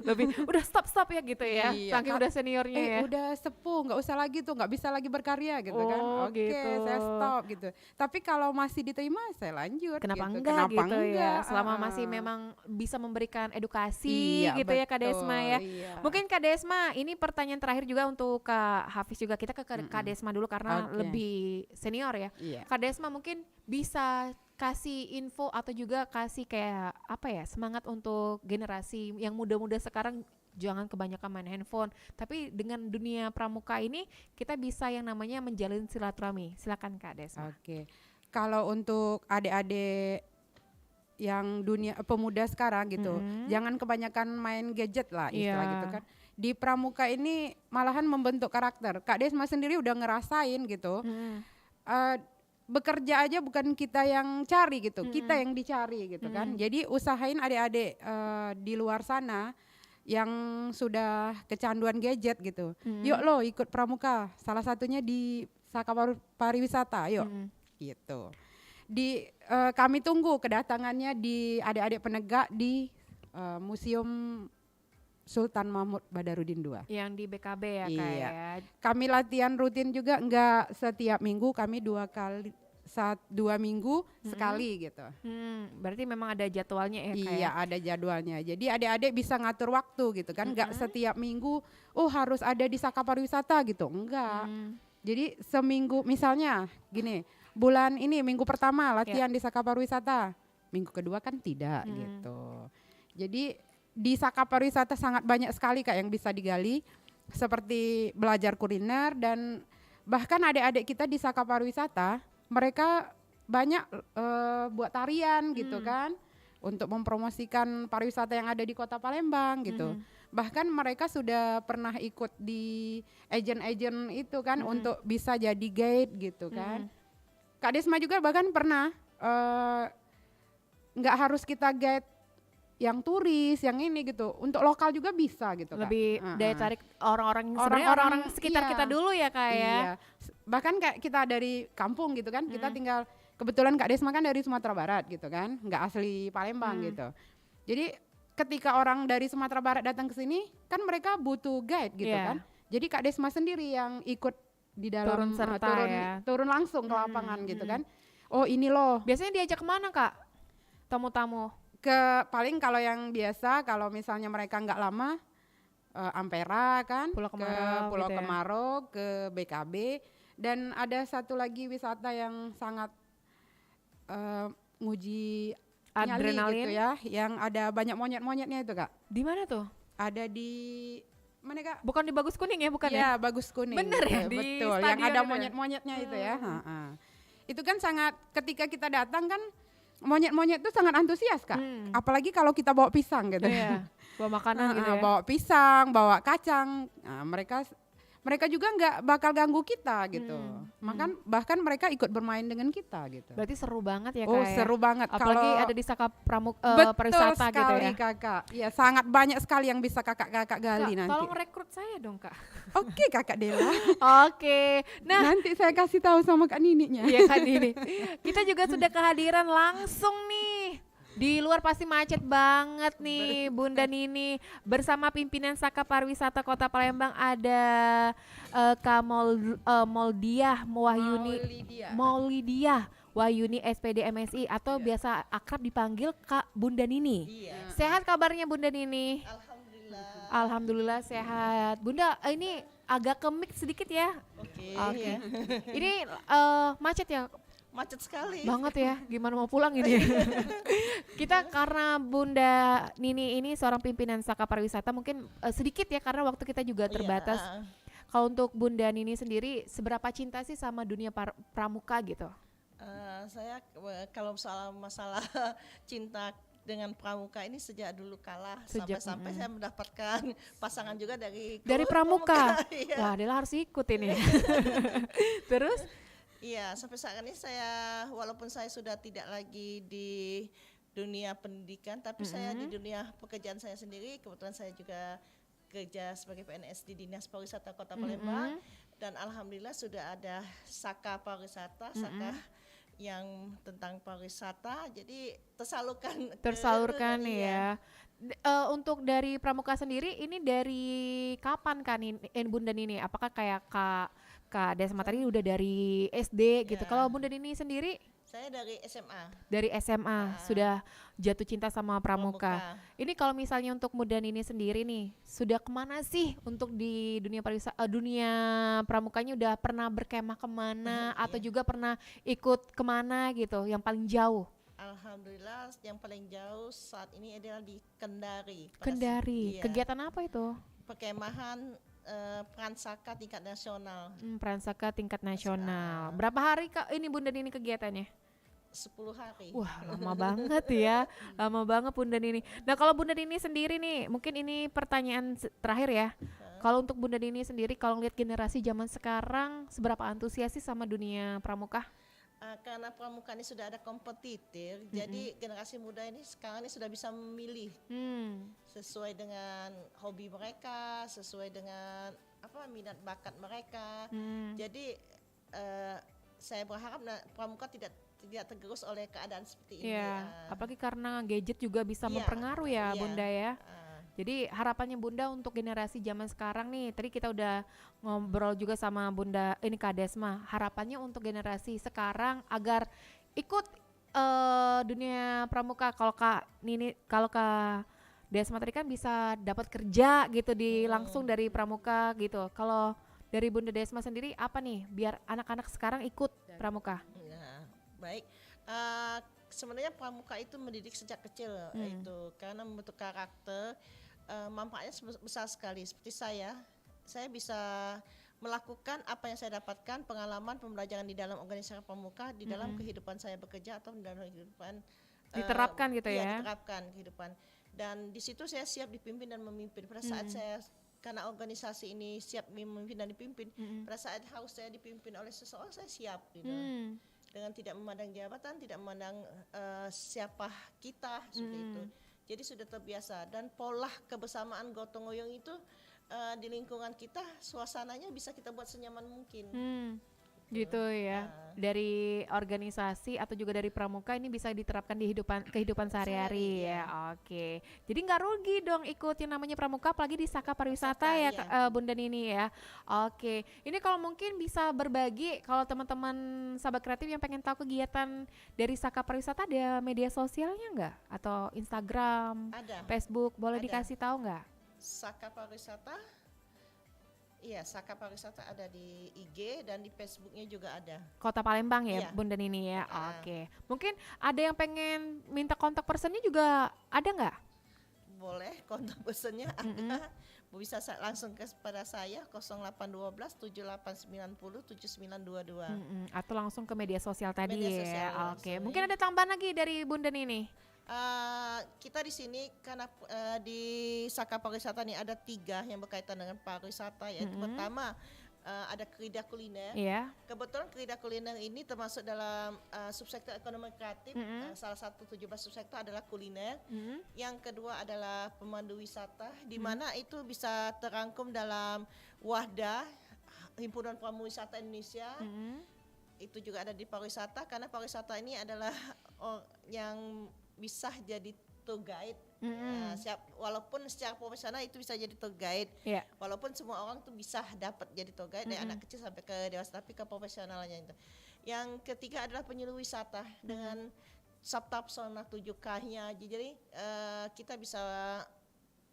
S7: lebih udah stop ya gitu ya,
S8: Iya,
S7: saking udah seniornya ya.
S8: Udah sepuh, nggak usah lagi tuh, nggak bisa lagi berkarya gitu kan.
S7: Oh,
S8: Oke,
S7: gitu.
S8: saya stop gitu. Tapi kalau masih diterima, saya lanjut.
S7: Kenapa
S8: gitu.
S7: enggak
S8: Kenapa
S7: gitu ya?
S8: enggak?
S7: Selama masih memang bisa memberikan edukasi
S8: Iya,
S7: gitu ya Kak
S8: betul,
S7: Desma ya.
S8: iya.
S7: Mungkin Kak Desma, ini pertanyaan terakhir juga untuk Kak Hafiz juga. Kita ke Kak Desma dulu karena
S8: Oke.
S7: lebih senior ya.
S8: Iya.
S7: Kak Desma mungkin bisa kasih info atau juga kasih kayak apa ya, semangat untuk generasi yang muda-muda sekarang, jangan kebanyakan main handphone, tapi dengan dunia pramuka ini kita bisa yang namanya menjalin silaturahmi. Silakan Kak Desma.
S8: Oke. kalau untuk adik-adik yang dunia pemuda sekarang gitu, jangan kebanyakan main gadget lah istilah gitu kan. Di pramuka ini malahan membentuk karakter. Kak Desma sendiri udah ngerasain gitu. Bekerja aja bukan kita yang cari gitu, kita yang dicari gitu kan. Jadi usahain adik-adik di luar sana yang sudah kecanduan gadget gitu. Yuk lo ikut pramuka, salah satunya di Saka Pariwisata, yuk. Gitu. Kami tunggu kedatangannya di adik-adik penegak di Museum Sultan Mahmud Badarudin II.
S7: Yang di BKB ya Kak
S8: Iya.
S7: ya.
S8: Kami latihan rutin juga, enggak setiap minggu, kami 2 minggu sekali gitu.
S7: Berarti memang ada jadwalnya ya Kak
S8: Iya, ada jadwalnya. Jadi adik-adik bisa ngatur waktu gitu kan, enggak setiap minggu harus ada di Saka Pariwisata gitu, enggak. Jadi seminggu misalnya gini, bulan ini minggu pertama latihan di Saka Pariwisata, minggu kedua kan tidak gitu. Jadi di Saka Pariwisata sangat banyak sekali Kak yang bisa digali, seperti belajar kuliner, dan bahkan adik-adik kita di Saka Pariwisata mereka banyak buat tarian gitu kan, untuk mempromosikan pariwisata yang ada di Kota Palembang gitu. Bahkan mereka sudah pernah ikut di agent-agent itu kan, untuk bisa jadi guide gitu kan. Kak Desma juga bahkan pernah nggak harus kita guide yang turis, yang ini gitu, untuk lokal juga bisa gitu Kak.
S7: Lebih daya tarik orang-orang sekitar kita dulu ya Kak ya.
S8: Iya. Bahkan kayak kita dari kampung gitu kan, kita tinggal, kebetulan Kak Desma kan dari Sumatera Barat gitu kan, nggak asli Palembang gitu. Jadi ketika orang dari Sumatera Barat datang ke sini kan mereka butuh guide gitu kan. Jadi Kak Desma sendiri yang ikut di dalam turun langsung ke lapangan gitu kan. Oh ini loh.
S7: Biasanya diajak kemana Kak tamu-tamu?
S8: Paling kalau yang biasa, kalau misalnya mereka nggak lama, Ampera kan,
S7: Pulau
S8: ke
S7: Kemarau
S8: Pulau
S7: gitu ya.
S8: Kemarau, ke BKB, dan ada satu lagi wisata yang sangat nguji nyali
S7: Adrenalin
S8: gitu ya, yang ada banyak monyet-monyetnya itu Kak.
S7: Di mana tuh?
S8: Ada di mana Kak?
S7: Bukan di Bagus Kuning ya, bukan
S8: Ya, Bagus Kuning.
S7: Bener ya,
S8: Gitu,
S7: di
S8: betul, yang
S7: stadion
S8: ada
S7: itu ya?
S8: monyet-monyetnya itu ya. Itu kan sangat, ketika kita datang kan monyet-monyet itu sangat antusias Kak. Apalagi kalau kita bawa pisang gitu.
S7: Iya, bawa makanan gitu ya.
S8: Bawa pisang, bawa kacang. Nah, mereka juga nggak bakal ganggu kita gitu. Bahkan mereka ikut bermain dengan kita gitu.
S7: Berarti seru banget ya Kak.
S8: Oh, seru banget.
S7: Apalagi
S8: Kalau
S7: ada di Saka
S8: betul
S7: Pariwisata gitu
S8: sekali
S7: ya.
S8: Kakak. Ya, sangat banyak sekali yang bisa kakak-kakak gali
S7: Kak,
S8: nanti.
S7: tolong rekrut saya dong Kak.
S8: Oke Kakak Dela.
S7: Oke. Nah,
S8: Nanti saya kasih tahu sama Kak Nininya.
S7: iya Kak Dini. Kita juga sudah kehadiran langsung nih. Di luar pasti macet banget nih Bunda Nini. Bersama pimpinan Saka Pariwisata Kota Palembang ada Kak Maulidiah Wahyuni SPD MSI atau biasa akrab dipanggil Kak Bunda Nini. Sehat kabarnya Bunda Nini? Alhamdulillah sehat. Bunda ini agak kemik sedikit ya. Oke. Ini macet ya?
S10: Macet sekali
S7: Banget ya, gimana mau pulang ini ya. Kita karena Bunda Nini ini seorang pimpinan Saka Pariwisata, mungkin sedikit ya karena waktu kita juga terbatas. Kalau untuk Bunda Nini sendiri, seberapa cinta sih sama dunia pramuka gitu?
S10: Saya kalau masalah cinta dengan pramuka ini sejak dulu kalah, sampai saya mendapatkan pasangan juga dari
S7: pramuka.
S10: Iya.
S7: Wah, Dela harus ikut ini. Terus?
S10: Iya, sampai saat ini saya, walaupun saya sudah tidak lagi di dunia pendidikan, tapi saya di dunia pekerjaan saya sendiri. Kebetulan saya juga kerja sebagai PNS di Dinas Pariwisata Kota Palembang, dan alhamdulillah sudah ada Saka Pariwisata, Saka yang tentang pariwisata, jadi tersalurkan
S7: ya. Untuk dari pramuka sendiri, ini dari kapan kan Bunda Nini? Apakah kayak Kak Desma tadi udah dari SD gitu? Kalau Bunda Nini sendiri?
S10: Saya dari SMA.
S7: Dari SMA sudah jatuh cinta sama pramuka. Ini kalau misalnya untuk Bunda Nini sendiri nih, sudah kemana sih untuk di dunia pariwisata, dunia pramukanya udah pernah berkemah kemana atau juga pernah ikut kemana gitu, yang paling jauh?
S10: Alhamdulillah yang paling jauh saat ini adalah di Kendari.
S7: Kendari, kegiatan apa itu?
S10: Perkemahan Pransaka tingkat nasional.
S7: Pransaka tingkat nasional. Berapa hari Kak ini Bunda Nini kegiatannya?
S10: 10 hari.
S7: Wah, lama banget ya. Lama banget Bunda Nini. Nah, kalau Bunda Nini sendiri nih, mungkin ini pertanyaan terakhir ya. Kalau untuk Bunda Nini sendiri, kalau lihat generasi zaman sekarang, seberapa antusias sih sama dunia pramuka?
S10: Karena pramuka ini sudah ada kompetitif, jadi generasi muda ini sekarang ini sudah bisa memilih sesuai dengan hobi mereka, sesuai dengan minat bakat mereka. Jadi saya berharap pramuka tidak tergerus oleh keadaan seperti ini.
S7: Iya, apalagi karena gadget juga bisa mempengaruhi ya, Bunda ya. Jadi harapannya Bunda untuk generasi zaman sekarang nih, tadi kita udah ngobrol juga sama Bunda ini Kak Desma, harapannya untuk generasi sekarang agar ikut dunia pramuka. Kalau Kak Desma tadi kan bisa dapat kerja gitu langsung dari pramuka gitu. Kalau dari Bunda Desma sendiri apa nih biar anak-anak sekarang ikut pramuka?
S10: Baik, sebenarnya pramuka itu mendidik sejak kecil itu karena membentuk karakter, manfaatnya besar sekali. Seperti saya bisa melakukan apa yang saya dapatkan, pengalaman pembelajaran di dalam organisasi pramuka, di dalam kehidupan saya bekerja atau di dalam kehidupan
S7: diterapkan gitu ya?
S10: Diterapkan kehidupan. Dan di situ saya siap dipimpin dan memimpin. Pada saat saya karena organisasi ini siap memimpin dan dipimpin, pada saat harus saya dipimpin oleh seseorang saya siap gitu. Dengan tidak memandang jabatan, tidak memandang siapa kita seperti itu. Jadi sudah terbiasa dan pola kebersamaan gotong royong itu di lingkungan kita suasananya bisa kita buat senyaman mungkin.
S7: Gitu ya. Dari organisasi atau juga dari pramuka ini bisa diterapkan di kehidupan sehari-hari ya. Oke. Jadi nggak rugi dong ikut yang namanya pramuka apalagi di Saka Pariwisata ya Bunda Nini ya. Oke. Ini kalau mungkin bisa berbagi kalau teman-teman sahabat kreatif yang pengen tahu kegiatan dari Saka Pariwisata ada media sosialnya nggak? Atau Instagram, Facebook boleh dikasih tahu nggak?
S10: Saka Pariwisata. Iya, Saka Pariwisata ada di IG dan di Facebooknya juga ada.
S7: Kota Palembang ya, Bunda Nini ya. Oke. Mungkin ada yang pengen minta kontak personnya juga ada nggak?
S10: Boleh, kontak personnya ada. Bisa langsung kepada saya 0812 7890 7922.
S7: Atau langsung ke media sosial tadi ya. Oke. Mungkin ada tambahan lagi dari Bunda Nini?
S10: Kita di sini karena di Saka Pariwisata nih ada 3 yang berkaitan dengan pariwisata, yaitu pertama ada kerida kuliner. Kebetulan kerida kuliner ini termasuk dalam subsektor ekonomi kreatif. Salah satu 17 subsektor adalah kuliner. Yang kedua adalah pemandu wisata, di mana itu bisa terangkum dalam WAHDA, Himpunan Pramuwisata Indonesia. Itu juga ada di pariwisata karena pariwisata ini adalah yang bisa jadi tour guide. Walaupun secara profesional itu bisa jadi tour guide. Walaupun semua orang tuh bisa dapat jadi tour guide dari anak kecil sampai ke dewasa, tapi ke profesionalnya itu. Yang ketiga adalah penyuluh wisata dengan Sabta Pesona 7K-nya. Jadi kita bisa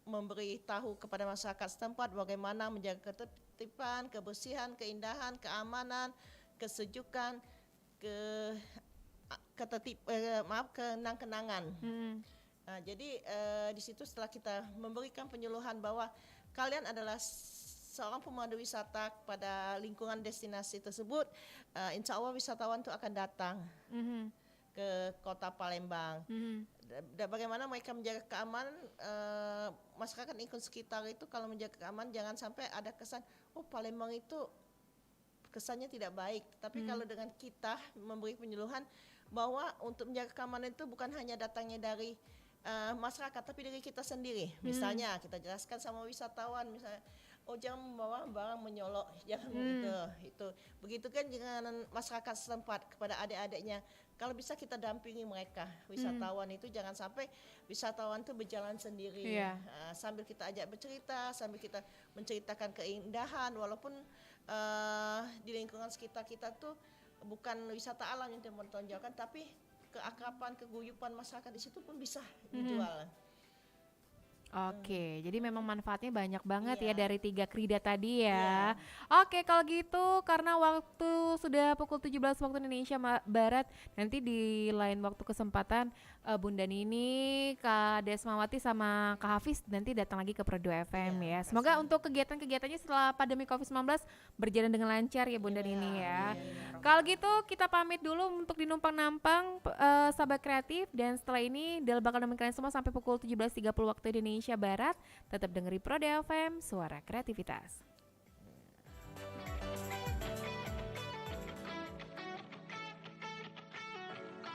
S10: memberi tahu kepada masyarakat setempat bagaimana menjaga ketertiban, kebersihan, keindahan, keamanan, kesejukan, kenang-kenangan. Nah, jadi di situ setelah kita memberikan penyuluhan bahwa kalian adalah seorang pemandu wisata pada lingkungan destinasi tersebut, insya Allah wisatawan itu akan datang ke Kota Palembang. Bagaimana mereka menjaga keamanan, masyarakat lingkungan sekitar itu kalau menjaga keamanan jangan sampai ada kesan Palembang itu kesannya tidak baik. Tapi kalau dengan kita memberi penyuluhan bahwa untuk menjaga keamanan itu bukan hanya datangnya dari masyarakat tapi dari kita sendiri. Misalnya kita jelaskan sama wisatawan misalnya jangan membawa barang menyolok, jangan itu. Begitu kan dengan masyarakat setempat kepada adik-adiknya. Kalau bisa kita dampingi mereka wisatawan itu jangan sampai wisatawan itu berjalan sendiri. Sambil kita ajak bercerita, sambil kita menceritakan keindahan walaupun di lingkungan sekitar kita tuh bukan wisata alam yang dipertonjolkan, tapi keakraban, keguyupan masyarakat di situ pun bisa dijual.
S7: Oke, jadi memang manfaatnya banyak banget ya dari 3 kerida tadi ya. Oke, kalau gitu karena waktu sudah pukul 17 waktu Indonesia Barat. Nanti di lain waktu kesempatan Bunda Nini, Kak Desmawati sama Kak Hafiz nanti datang lagi ke Pro 2 FM ya. Semoga untuk kegiatan-kegiatannya setelah pandemi Covid-19 berjalan dengan lancar ya Bunda Nini ya. Kalau gitu kita pamit dulu untuk di Numpang-Nampang Sahabat Kreatif, dan setelah ini Del bakal nemenin kalian semua sampai pukul 17.30 waktu Indonesia Barat. Tetap dengeri Pro 2 FM, suara kreativitas.